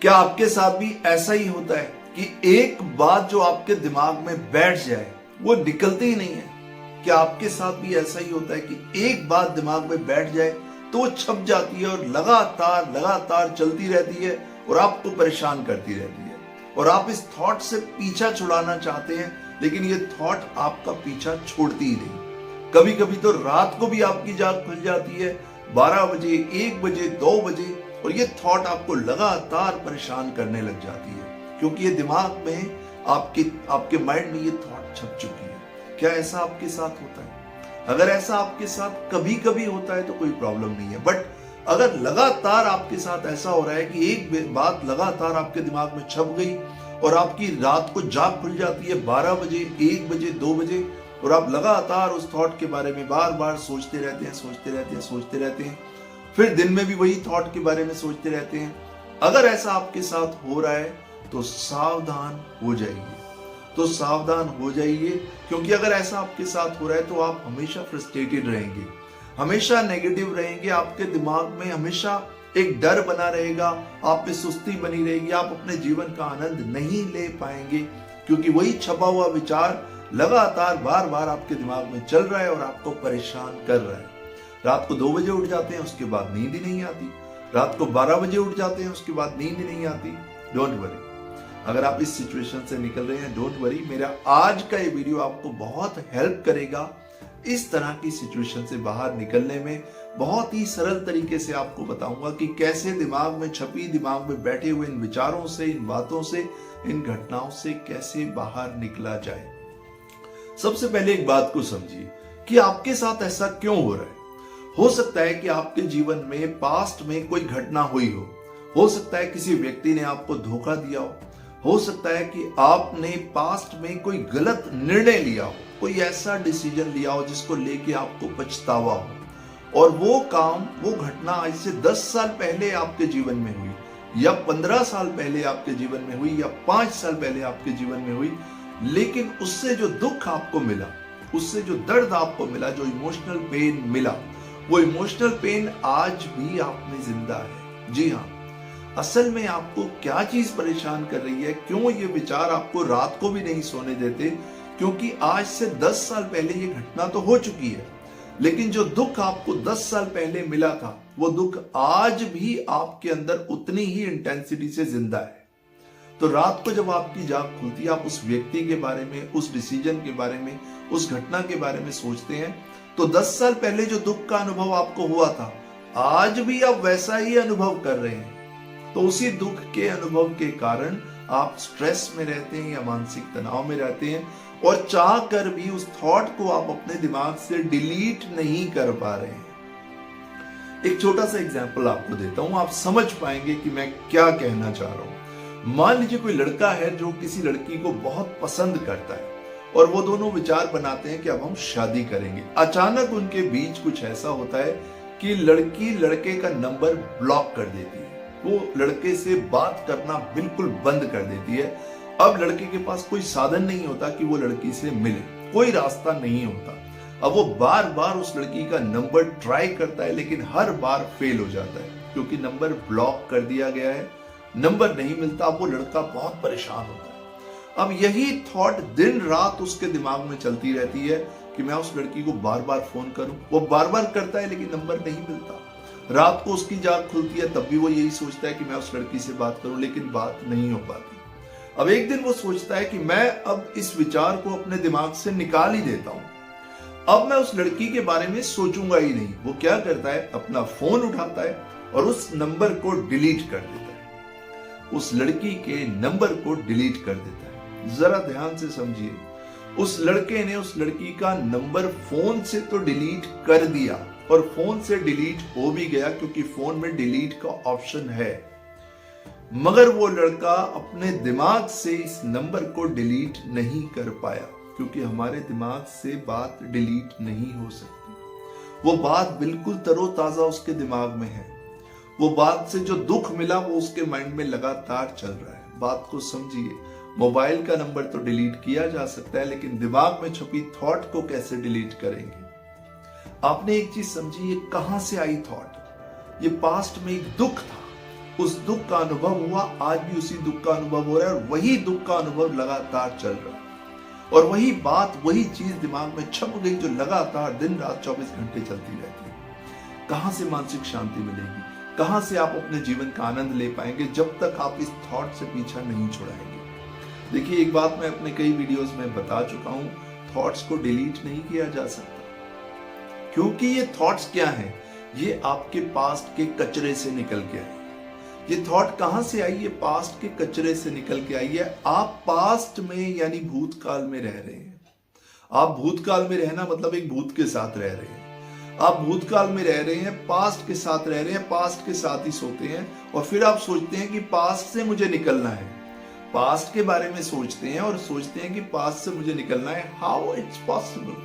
क्या आपके साथ भी ऐसा ही होता है कि एक बात जो आपके दिमाग में बैठ जाए वो निकलती ही नहीं है? क्या आपके साथ भी ऐसा ही होता है कि एक बात दिमाग में बैठ जाए तो वो छप जाती है और लगातार लगातार चलती रहती है और आपको परेशान करती रहती है, और आप इस थॉट से पीछा छुड़ाना चाहते हैं लेकिन ये थॉट आपका पीछा छोड़ती ही नहीं। कभी कभी तो रात को भी आपकी जाग खुल जाती है, 12 बजे, 1 बजे, 2 बजे, और ये थॉट आपको लगातार परेशान करने लग जाती है क्योंकि ये दिमाग में आपके माइंड में ये थॉट छप चुकी है। क्या ऐसा आपके साथ होता है? अगर ऐसा आपके साथ कभी कभी होता है तो कोई प्रॉब्लम नहीं है, बट अगर लगातार आपके साथ ऐसा हो रहा है कि एक बात लगातार आपके दिमाग में छप गई और आपकी रात को जाग खुल जाती है 12 बजे, 1 बजे, 2 बजे, और आप लगातार उस थॉट के बारे में बार बार सोचते रहते हैं, फिर दिन में भी वही थॉट के बारे में सोचते रहते हैं, अगर ऐसा आपके साथ हो रहा है तो सावधान हो जाइए, क्योंकि अगर ऐसा आपके साथ हो रहा है तो आप हमेशा फ्रस्ट्रेटेड रहेंगे, हमेशा नेगेटिव रहेंगे, आपके दिमाग में हमेशा एक डर बना रहेगा, आप पे सुस्ती बनी रहेगी, आप अपने जीवन का आनंद नहीं ले पाएंगे क्योंकि वही छपा हुआ विचार लगातार बार बार आपके दिमाग में चल रहा है और आपको परेशान कर रहा है। रात को 2 बजे उठ जाते हैं, उसके बाद नींद ही नहीं आती, रात को 12 बजे उठ जाते हैं, उसके बाद नींद ही नहीं आती। डोंट वरी, अगर आप इस सिचुएशन से निकल रहे हैं, डोंट वरी, मेरा आज का ये वीडियो आपको बहुत हेल्प करेगा इस तरह की सिचुएशन से बाहर निकलने में। बहुत ही सरल तरीके से आपको बताऊंगा कि कैसे दिमाग में छपी, दिमाग में बैठे हुए इन विचारों से, इन बातों से, इन घटनाओं से कैसे बाहर निकला जाए। सबसे पहले एक बात को समझिए कि आपके साथ ऐसा क्यों हो रहा है। हो सकता है कि आपके जीवन में पास्ट में कोई घटना हुई हो सकता है किसी व्यक्ति ने आपको धोखा दिया हो सकता है कि आपने पास्ट में कोई गलत निर्णय लिया हो, कोई ऐसा डिसीजन लिया हो जिसको लेके आपको पछतावा हो, और वो काम, वो घटना आज से 10 साल पहले आपके जीवन में हुई, या 15 साल पहले आपके जीवन में हुई, या 5 साल पहले आपके जीवन में हुई, लेकिन उससे जो दुख आपको मिला, उससे जो दर्द आपको मिला, जो इमोशनल पेन मिला, वो इमोशनल पेन आज भी आप में जिंदा है। जी हाँ, असल में आपको क्या चीज परेशान कर रही है, क्यों ये विचार आपको रात को भी नहीं सोने देते? क्योंकि आज से 10 साल पहले ये घटना तो हो चुकी है, लेकिन जो दुख आपको 10 साल पहले मिला था, वो दुख आज भी आपके अंदर उतनी ही इंटेंसिटी से जिंदा है। तो रात को जब आपकी जाग खुलती है, आप उस व्यक्ति के बारे में, उस डिसीजन के बारे में, उस घटना के बारे में सोचते हैं, तो 10 साल पहले जो दुख का अनुभव आपको हुआ था, आज भी आप वैसा ही अनुभव कर रहे हैं। तो उसी दुख के अनुभव के कारण आप स्ट्रेस में रहते हैं या मानसिक तनाव में रहते हैं, और चाह कर भी उस थॉट को आप अपने दिमाग से डिलीट नहीं कर पा रहे हैं। एक छोटा सा एग्जांपल आपको देता हूं, आप समझ पाएंगे कि मैं क्या कहना चाह रहा हूं। मान लीजिए कोई लड़का है जो किसी लड़की को बहुत पसंद करता है, और वो दोनों विचार बनाते हैं कि अब हम शादी करेंगे। अचानक उनके बीच कुछ ऐसा होता है कि लड़की लड़के का नंबर ब्लॉक कर देती है, वो लड़के से बात करना बिल्कुल बंद कर देती है। अब लड़के के पास कोई साधन नहीं होता कि वो लड़की से मिले, कोई रास्ता नहीं होता। अब वो बार बार उस लड़की का नंबर ट्राई करता है, लेकिन हर बार फेल हो जाता है क्योंकि नंबर ब्लॉक कर दिया गया है, नंबर नहीं मिलता। अब वो लड़का बहुत परेशान होता है। अब यही थॉट दिन रात उसके दिमाग में चलती रहती है कि मैं उस लड़की को बार बार फोन करूं। वो बार बार करता है लेकिन नंबर नहीं मिलता। रात को उसकी जाग खुलती है, तब भी वो यही सोचता है कि मैं उस लड़की से बात करूं, लेकिन बात नहीं हो पाती। अब एक दिन वो सोचता है कि मैं अब इस विचार को अपने दिमाग से निकाल ही देता हूं, अब मैं उस लड़की के बारे में सोचूंगा ही नहीं। वो क्या करता है, अपना फोन उठाता है और उस नंबर को डिलीट कर देता है, उस लड़की के नंबर को डिलीट कर देता है। जरा ध्यान से समझिए, उस लड़के ने उस लड़की का नंबर फोन से तो डिलीट कर दिया, और फोन से डिलीट हो भी गया क्योंकि फोन में डिलीट का ऑप्शन है, मगर वो लड़का अपने दिमाग से इस नंबर को डिलीट नहीं कर पाया, क्योंकि हमारे दिमाग से बात डिलीट नहीं हो सकती। वो बात बिल्कुल तरोताजा उसके दिमाग में है, वो बात से जो दुख मिला वो उसके माइंड में लगातार चल रहा है। बात को समझिए, मोबाइल का नंबर तो डिलीट किया जा सकता है, लेकिन दिमाग में छुपी थॉट को कैसे डिलीट करेंगे? आपने एक चीज समझी, ये कहां से आई थॉट? ये पास्ट में एक दुख था, उस दुख का अनुभव हुआ, आज भी उसी दुख का अनुभव हो रहा है और वही दुख का अनुभव लगातार चल रहा है और वही बात, वही चीज दिमाग में छप गई जो लगातार दिन रात 24 घंटे चलती रहती है। कहां से मानसिक शांति मिलेगी, कहां से आप अपने जीवन का आनंद ले पाएंगे जब तक आप इस थॉट से पीछा नहीं छुड़ाएंगे। देखिए, एक बात मैं अपने कई वीडियोस में बता चुका हूं, थॉट्स को डिलीट नहीं किया जा सकता, क्योंकि ये थॉट्स क्या हैं, ये आपके पास्ट के कचरे से निकल के आए। ये थॉट कहां से आई? ये पास्ट के कचरे से निकल के आई है। आप पास्ट में यानी भूतकाल में रह रहे हैं। आप भूतकाल में रहना मतलब एक भूत के साथ रह रहे हैं। आप भूतकाल में रह रहे हैं, पास्ट के साथ रह रहे हैं, पास्ट के साथ ही सोते हैं और फिर आप सोचते हैं कि पास्ट से मुझे निकलना है। पास्ट के बारे में सोचते हैं और सोचते हैं कि पास्ट से मुझे निकलना है। How it's possible?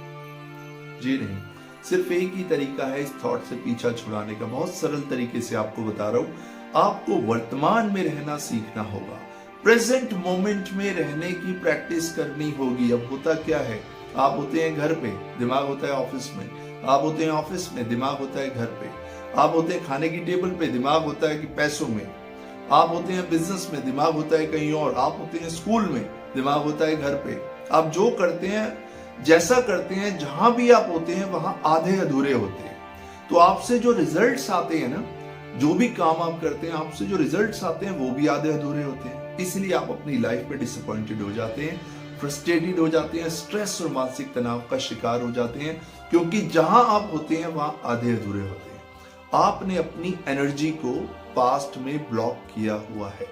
जी नहीं, सिर्फ एक ही तरीका है इस थॉट से पीछा छुड़ाने का। बहुत सरल तरीके से आपको बता रहा हूं। आपको वर्तमान में रहना सीखना होगा, प्रेजेंट मोमेंट में रहने की प्रैक्टिस करनी होगी। अब होता क्या है, आप होते हैं घर पे, दिमाग होता है ऑफिस में। आप होते हैं ऑफिस में, दिमाग होता है घर पे। आप होते हैं खाने की टेबल पे, दिमाग होता है कि पैसों में। आप होते हैं बिजनेस में, दिमाग होता है कहीं और। आप होते हैं स्कूल में, दिमाग होता है घर पे। आप जो करते हैं, जैसा करते हैं, जहां भी आप होते हैं वहां आधे अधूरे होते हैं। तो आपसे जो रिजल्ट्स आते हैं ना, जो भी काम आप करते हैं, आपसे जो रिजल्ट्स आते हैं वो भी आधे अधूरे होते हैं। इसलिए आप अपनी लाइफ में डिसअपॉइंटेड हो जाते हैं, फ्रस्ट्रेटेड हो जाते हैं, स्ट्रेस और मानसिक तनाव का शिकार हो जाते हैं, क्योंकि जहां आप होते हैं वहां आधे अधूरे होते हैं। आपने अपनी एनर्जी को पास्ट में ब्लॉक किया हुआ है।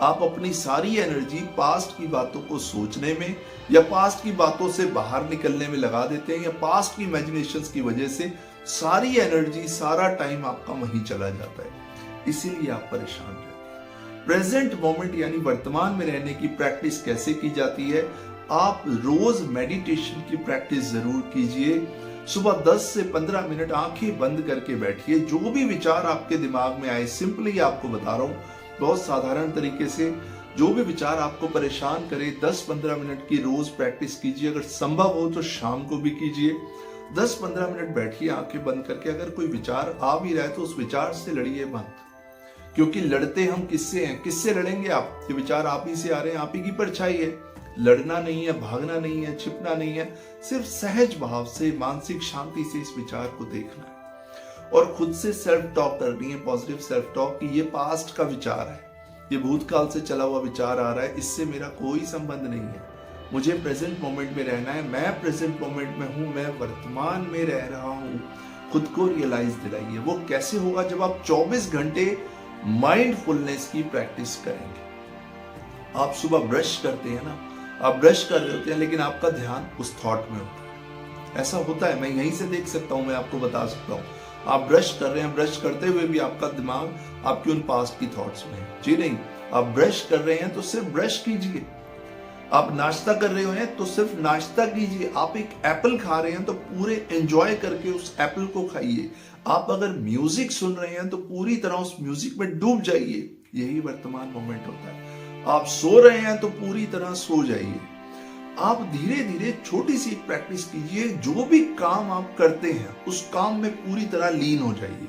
आप अपनी सारी एनर्जी पास्ट की बातों को सोचने में या पास्ट की बातों से बाहर निकलने में लगा देते हैं, या पास्ट की इमेजिनेशंस की वजह से सारी एनर्जी, सारा टाइम आपका वहीं चला जाता है। इसीलिए आप परेशान रहते हैं। प्रेजेंट मोमेंट यानी वर्तमान में रहने की प्रैक्टिस कैसे की जाती है? आप रोज मेडिटेशन की प्रैक्टिस जरूर कीजिए। सुबह 10 से 15 मिनट आंखें बंद करके बैठिए। जो भी विचार आपके दिमाग में आए, सिंपली आपको बता रहा हूं, बहुत साधारण तरीके से जो भी विचार आपको परेशान करे, 10-15 मिनट की रोज प्रैक्टिस कीजिए। अगर संभव हो तो शाम को भी कीजिए। 10-15 मिनट बैठिए आंखें बंद करके। अगर कोई विचार आ भी रहा है तो उस विचार से लड़िए मत, क्योंकि लड़ते हम किससे हैं? किससे लड़ेंगे आप? ये विचार आप ही से आ रहे हैं, आप ही की परछाई है। लड़ना नहीं है, भागना नहीं है, छिपना नहीं है, सिर्फ सहज भाव से, मानसिक शांति से इस विचार को देखना है और खुद से सेल्फ टॉक करनी है, पॉजिटिव सेल्फ टॉक, कि ये पास्ट का विचार है, ये भूतकाल से चला हुआ विचार आ रहा है, इससे मेरा कोई संबंध नहीं है। मुझे प्रेजेंट मोमेंट में रहना है, मैं प्रेजेंट मोमेंट में हूं, मैं वर्तमान में रह रहा हूं। खुद को रियलाइज दिलाइए। वो कैसे होगा? जब आप 24 घंटे माइंडफुलनेस की प्रैक्टिस करेंगे। आप सुबह ब्रश करते हैं ना, आप ब्रश कर रहे होते हैं लेकिन आपका ध्यान उस थॉट में होता है। ऐसा होता है, मैं यहीं से देख सकता हूं, मैं आपको बता सकता हूं। आप ब्रश कर रहे हैं, ब्रश करते हुए भी आपका दिमाग आपके उन पास्ट की थॉट्स में है। जी नहीं, आप ब्रश कर रहे हैं तो सिर्फ ब्रश कीजिए। आप नाश्ता कर रहे हैं तो सिर्फ नाश्ता कीजिए। आप एक एप्पल खा रहे हैं तो पूरे एंजॉय करके उस एप्पल को खाइए। आप अगर म्यूजिक सुन रहे हैं तो पूरी तरह उस म्यूजिक में डूब जाइए। यही वर्तमान मोमेंट होता है। आप सो रहे हैं तो पूरी तरह सो जाइए। आप धीरे धीरे छोटी सी प्रैक्टिस कीजिए। जो भी काम आप करते हैं उस काम में पूरी तरह लीन हो जाइए,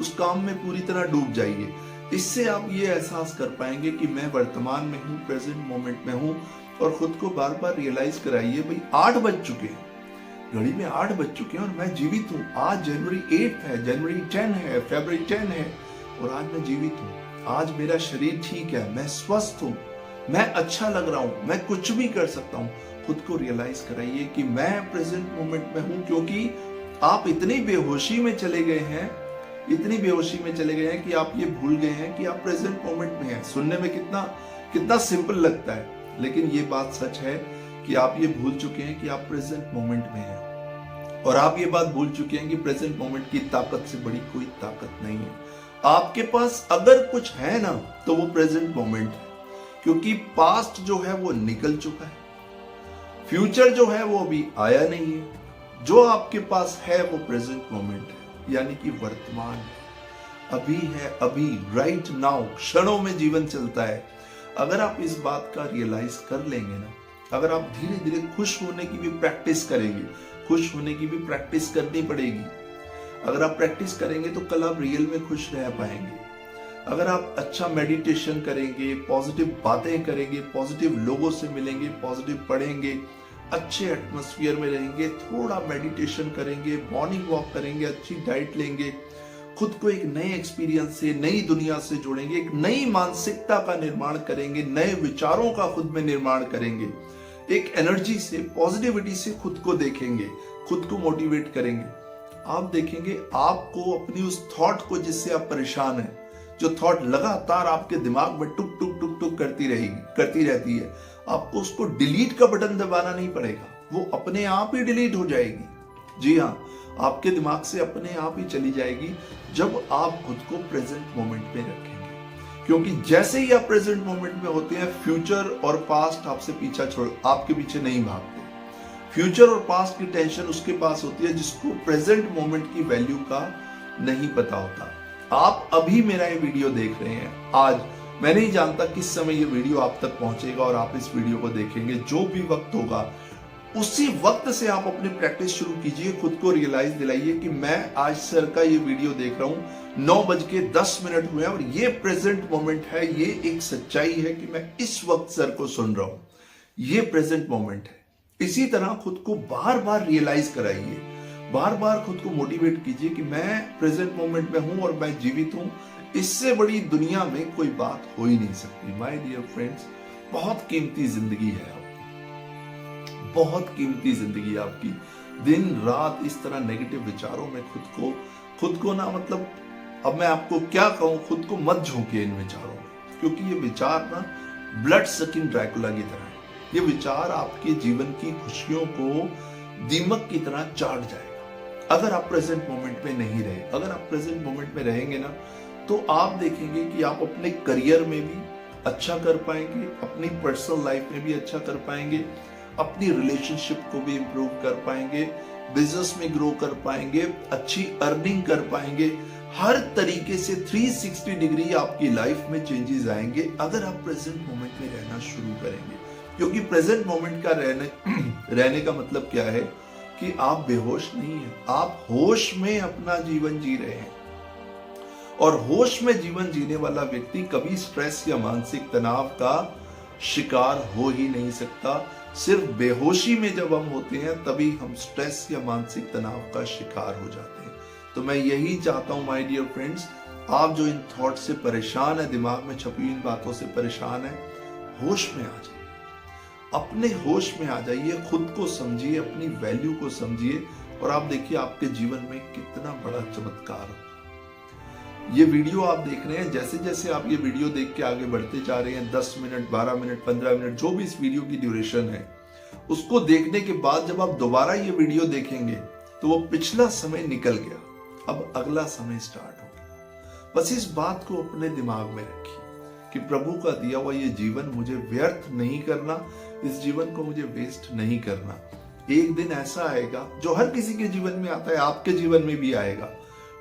उस काम में पूरी तरह डूब जाइए। इससे आप ये एहसास कर पाएंगे कि मैं वर्तमान में हूँ, प्रेजेंट मोमेंट में हूँ। और खुद को बार बार रियलाइज कराइए, भाई 8 बज चुके हैं, घड़ी में 8 बज चुके हैं और मैं जीवित हूँ। आज जनवरी 8 है, जनवरी 10 है, फरवरी 10 है और आज मैं जीवित हूँ। आज मेरा शरीर ठीक है, मैं स्वस्थ हूँ, मैं अच्छा लग रहा हूँ, मैं कुछ भी कर सकता हूँ। खुद को रियलाइज कराइए कि मैं प्रेजेंट मोमेंट में हूँ, क्योंकि आप इतनी बेहोशी में चले गए हैं, इतनी बेहोशी में चले गए हैं कि आप ये भूल गए हैं कि आप प्रेजेंट मोमेंट में हैं। सुनने में कितना सिंपल लगता है, लेकिन ये बात सच है कि आप ये भूल चुके हैं कि आप प्रेजेंट मोमेंट में हैं। और आप ये बात भूल चुके हैं कि प्रेजेंट मोमेंट की ताकत से बड़ी कोई ताकत नहीं है। आपके पास अगर कुछ है ना तो वो प्रेजेंट मोमेंट है, क्योंकि पास्ट जो है वो निकल चुका है, फ्यूचर जो है वो अभी आया नहीं है। जो आपके पास है वो प्रेजेंट मोमेंट है, यानी कि वर्तमान है, अभी है, अभी, राइट नाउ। क्षणों में जीवन चलता है। अगर आप इस बात का रियलाइज कर लेंगे ना, अगर आप धीरे धीरे खुश होने की भी प्रैक्टिस करेंगे, खुश होने की भी प्रैक्टिस करनी पड़ेगी। अगर आप प्रैक्टिस करेंगे तो कल आप रियल में खुश रह पाएंगे। अगर आप अच्छा मेडिटेशन करेंगे, पॉजिटिव बातें करेंगे, पॉजिटिव लोगों से मिलेंगे, पॉजिटिव पढ़ेंगे, अच्छे एटमॉस्फेयर में रहेंगे, थोड़ा मेडिटेशन करेंगे, मॉर्निंग वॉक करेंगे, अच्छी डाइट लेंगे, खुद को एक नए एक्सपीरियंस से, नई दुनिया से जोड़ेंगे, एक नई मानसिकता का निर्माण करेंगे, नए विचारों का खुद में निर्माण करेंगे, एक एनर्जी से, पॉजिटिविटी से खुद को देखेंगे, खुद को मोटिवेट करेंगे, आप देखेंगे आपको अपनी उस थॉट को जिससे आप परेशान हैं, जो थॉट लगातार आपके दिमाग में टुक टुक टुक टुक करती रहती है, आपको उसको डिलीट का बटन दबाना नहीं पड़ेगा, वो अपने आप ही डिलीट हो जाएगी। जी हाँ, आपके दिमाग से अपने आप ही चली जाएगी जब आप खुद को प्रेजेंट मोमेंट में रखेंगे। क्योंकि जैसे ही आप प्रेजेंट मोमेंट में होते हैं, फ्यूचर और पास्ट आपके पीछे नहीं भागते। फ्यूचर और पास्ट की टेंशन उसके पास होती है जिसको प्रेजेंट मोमेंट की वैल्यू का नहीं पता होता। आप अभी मेरा ये वीडियो देख रहे हैं, आज मैं नहीं जानता किस समय ये वीडियो आप तक पहुंचेगा और आप इस वीडियो को देखेंगे। जो भी वक्त होगा उसी वक्त से आप अपनी प्रैक्टिस शुरू कीजिए, खुद को रियलाइज दिलाइए कि मैं आज सर का ये वीडियो देख रहा हूं, 9:10 हुए हैं और ये प्रेजेंट मोमेंट है, ये एक सच्चाई है कि मैं इस वक्त सर को सुन रहा हूं, ये प्रेजेंट मोमेंट है। इसी तरह खुद को बार बार रियलाइज कराइए, बार बार खुद को मोटिवेट कीजिए कि मैं प्रेजेंट मोमेंट में हूं और मैं जीवित हूं, इससे बड़ी दुनिया में कोई बात हो ही नहीं सकती। माय डियर फ्रेंड्स, बहुत कीमती जिंदगी है आपकी, बहुत कीमती जिंदगी है आपकी। दिन रात इस तरह नेगेटिव विचारों में खुद को ना, मतलब अब मैं आपको क्या कहूं, खुद को मत झोंकिए इन विचारों में, क्योंकि ये विचार ना ब्लड सकिंग ड्रैकुला की तरह है। ये विचार आपके जीवन की खुशियों को दीमक की तरह चाट जाएगा अगर आप प्रेजेंट मोमेंट में नहीं रहे। अगर आप प्रेजेंट मोमेंट में रहेंगे ना, तो आप देखेंगे कि आप अपने करियर में भी अच्छा कर पाएंगे, अपनी पर्सनल लाइफ में भी अच्छा कर पाएंगे, अपनी रिलेशनशिप को भी इंप्रूव कर पाएंगे, बिजनेस में ग्रो कर पाएंगे, अच्छी अर्निंग कर पाएंगे। हर तरीके से 360 डिग्री आपकी लाइफ में चेंजेस आएंगे अगर आप प्रेजेंट मोमेंट में रहना शुरू करेंगे। क्योंकि प्रेजेंट मोमेंट का रहने का मतलब क्या है कि आप बेहोश नहीं हैं, आप होश में अपना जीवन जी रहे हैं। और होश में जीवन जीने वाला व्यक्ति कभी स्ट्रेस या मानसिक तनाव का शिकार हो ही नहीं सकता। सिर्फ बेहोशी में जब हम होते हैं तभी हम स्ट्रेस या मानसिक तनाव का शिकार हो जाते हैं। तो मैं यही चाहता हूं माय डियर फ्रेंड्स, आप जो इन थॉट से परेशान है, दिमाग में छपी इन बातों से परेशान है, होश में आ जाइए, अपने होश में आ जाइए, खुद को समझिए, अपनी वैल्यू को समझिए और आप देखिए आपके जीवन में कितना बड़ा चमत्कार होगा। ये वीडियो आप देख रहे हैं, जैसे जैसे आप ये वीडियो देख के आगे बढ़ते जा रहे हैं, 10 मिनट, 12 मिनट, 15 मिनट, जो भी इस वीडियो की ड्यूरेशन है, उसको देखने के बाद जब आप दोबारा ये वीडियो देखेंगे तो वो पिछला समय निकल गया, अब अगला समय स्टार्ट हो गया। बस इस बात को अपने दिमाग में रखिए कि प्रभु का दिया हुआ ये जीवन मुझे व्यर्थ नहीं करना, इस जीवन को मुझे वेस्ट नहीं करना। एक दिन ऐसा आएगा जो हर किसी के जीवन में आता है, आपके जीवन में भी आएगा,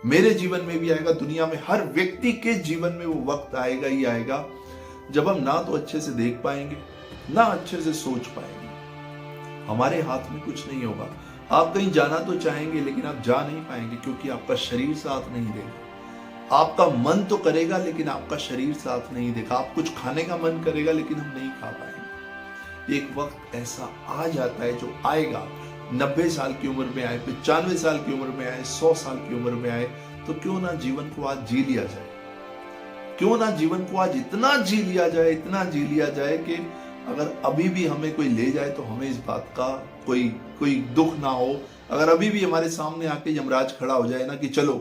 मेरे जीवन में भी आएगा, दुनिया में हर व्यक्ति के जीवन में वो वक्त आएगा ही आएगा जब हम ना तो अच्छे से देख पाएंगे, ना अच्छे से सोच पाएंगे। हमारे हाथ में कुछ नहीं होगा। आप कहीं जाना तो चाहेंगे लेकिन आप जा नहीं पाएंगे क्योंकि आपका शरीर साथ नहीं देगा। आपका मन तो करेगा लेकिन आपका शरीर साथ नहीं देगा। आप कुछ खाने का मन करेगा लेकिन हम नहीं खा पाएंगे। एक वक्त ऐसा आ जाता है जो आएगा, 90 साल की उम्र में आए, 95 साल की उम्र में आए, 100 साल की उम्र में आए, तो क्यों ना जीवन को आज जी लिया जाए, क्यों ना जीवन को आज इतना जी लिया जाए, इतना जी लिया जाए कि अगर अभी भी हमें कोई ले जाए तो हमें इस बात का कोई दुख ना हो। अगर अभी भी हमारे सामने आके यमराज खड़ा हो जाए ना कि चलो,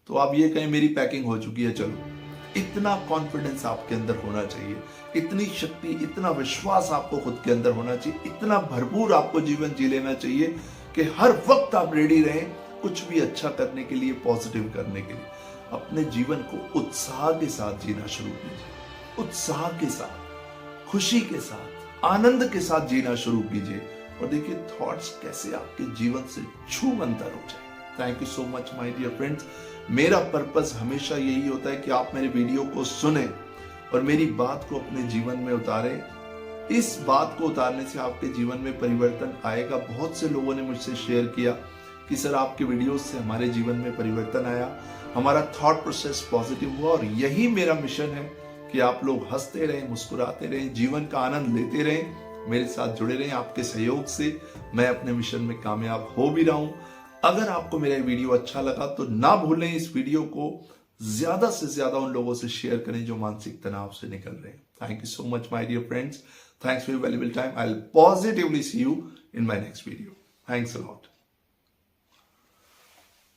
तो आप ये कहें मेरी पैकिंग हो चुकी है, चलो। इतना कॉन्फिडेंस आपके अंदर होना चाहिए, इतनी शक्ति, इतना विश्वास आपको खुद के अंदर होना चाहिए, इतना भरपूर आपको जीवन जी लेना चाहिए कि हर वक्त आप रेडी रहें कुछ भी अच्छा करने के लिए, पॉजिटिव करने के लिए। अपने जीवन को उत्साह के साथ जीना शुरू कीजिए, उत्साह के साथ, खुशी के साथ, आनंद के साथ जीना शुरू कीजिए और देखिए थॉट्स कैसे आपके जीवन से छूमंतर हो जाए। Thank you so much my dear friends. मेरा पर्पस हमेशा यही होता है कि आप मेरे वीडियो को सुने और मेरी बात को अपने जीवन में उतारें। इस बात को उतारने से आपके जीवन में परिवर्तन आएगा। बहुत से लोगों ने मुझसे शेयर किया कि सर आपके वीडियोस से हमारे जीवन में परिवर्तन आया, हमारा थॉट प्रोसेस पॉजिटिव हुआ, और यही मेरा मिशन है कि आप लोग हंसते रहें, मुस्कुराते रहें, जीवन का आनंद लेते रहें, मेरे साथ जुड़े रहें। आपके सहयोग से मैं अपने मिशन में कामयाब हो भी रहा हूं। अगर आपको मेरा वीडियो अच्छा लगा तो ना भूलें इस वीडियो को ज्यादा से ज्यादा उन लोगों से शेयर करें जो मानसिक तनाव से निकल रहे हैं। Thank you so much my dear friends, thanks for your valuable time. I will positively see you in my next video. Thanks a lot.